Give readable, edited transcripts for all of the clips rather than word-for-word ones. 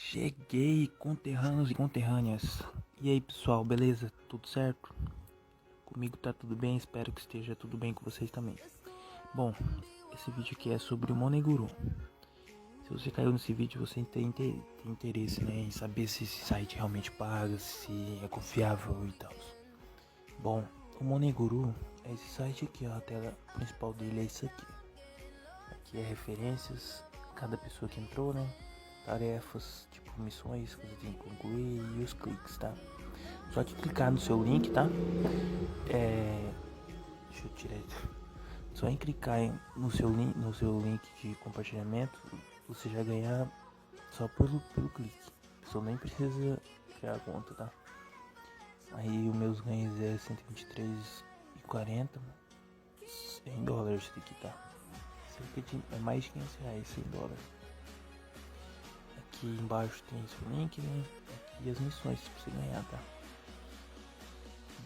Cheguei, conterrâneos e conterrâneas. E aí, pessoal, beleza? Tudo certo? Comigo tá tudo bem, espero que esteja tudo bem com vocês também. Bom, esse vídeo aqui é sobre o Moneguru. Se você caiu nesse vídeo, você tem interesse, né, em saber se esse site realmente paga, se é confiável e tal. Bom, o Moneguru é esse site aqui, ó, a tela principal dele é isso aqui. Aqui é referências, cada pessoa que entrou, né? Tarefas, tipo missões que você tem que concluir e os cliques, tá? Só que clicar no seu link, tá? Deixa eu tirar isso. Só em clicar no seu link de compartilhamento, você já ganha só pelo clique. Você nem precisa criar a conta, tá? Aí os meus ganhos é 123,40 em dólares isso daqui, tá? É mais de 500 reais, 100 dólares. Aqui embaixo tem seu link, né? Aqui as missões pra você ganhar, tá?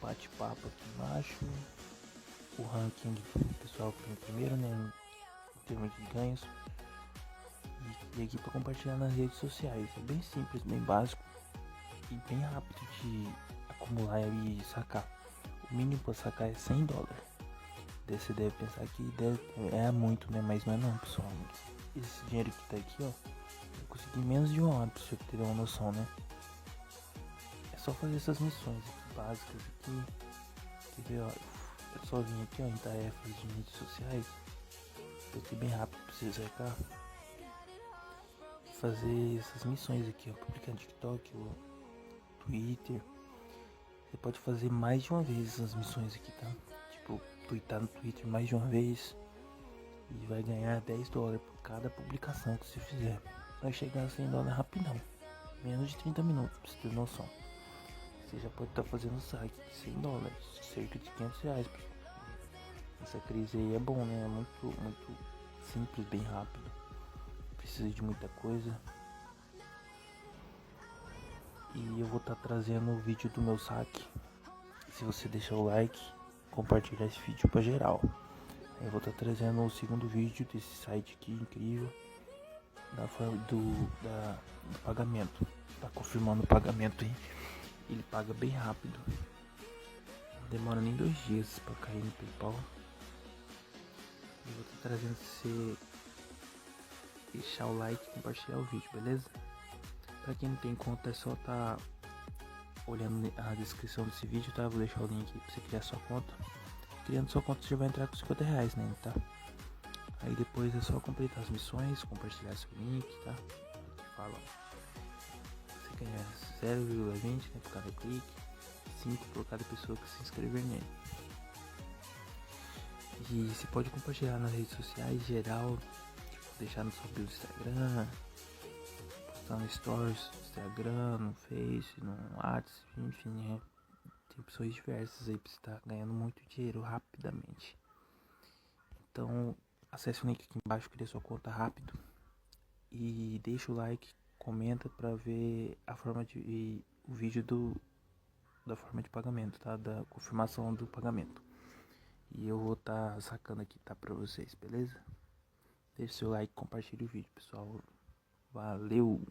Bate-papo aqui embaixo. O ranking do pessoal que tem primeiro, né? Em termos de ganhos. E aqui pra compartilhar nas redes sociais. É bem simples, bem básico. E bem rápido de acumular e sacar. O mínimo pra sacar é 100 dólares. Daí você deve pensar que é muito, né? Mas não é não, pessoal. Esse dinheiro que tá aqui, ó, eu consegui em menos de uma hora, pra você ter uma noção, né? É só fazer essas missões aqui, básicas aqui. Quer ver, ó? Eu só vim aqui, ó, em tarefas de mídias sociais. Foi aqui bem rápido pra você sacar. Fazer essas missões aqui, ó. Publicar no TikTok, o Twitter. Você pode fazer mais de uma vez essas missões aqui, tá? Tipo, tweetar no Twitter mais de uma vez. E vai ganhar 10 dólares por cada publicação que você fizer. Vai chegar a 100 dólares rapidão. Menos de 30 minutos, pra você ter noção. Você já pode estar fazendo saque de 100 dólares, cerca de 500 reais. Essa crise aí é bom, né? É muito simples, bem rápido. Precisa de muita coisa. E eu vou estar trazendo o vídeo do meu saque. Se você deixar o like, compartilhar esse vídeo pra geral. Eu vou estar trazendo o segundo vídeo desse site aqui incrível. Da forma do pagamento. Tá confirmando o pagamento aí. Ele paga bem rápido. Não demora nem 2 dias pra cair no PayPal. Eu vou estar trazendo você deixar o like e compartilhar o vídeo, beleza? Pra quem não tem conta é só tá olhando a descrição desse vídeo, tá? Vou deixar o link aí pra você criar sua conta. Criando sua conta você já vai entrar com 50 reais, né? Tá? Aí depois é só completar as missões, compartilhar seu link, tá? Aqui fala, você ganha 0,20, né, por cada clique, 5 por cada pessoa que se inscrever nele. E você pode compartilhar nas redes sociais geral, tipo, deixar no seu bio do Instagram, postar no stories do Instagram, no Face, no WhatsApp, enfim, né? Tem opções diversas aí pra você estar ganhando muito dinheiro rapidamente. Então, acesse o link aqui embaixo, cria sua conta rápido e deixa o like, comenta pra ver o vídeo da forma de pagamento, tá? Da confirmação do pagamento. E eu vou estar sacando aqui, tá? Pra vocês, beleza? Deixe seu like, compartilhe o vídeo, pessoal. Valeu!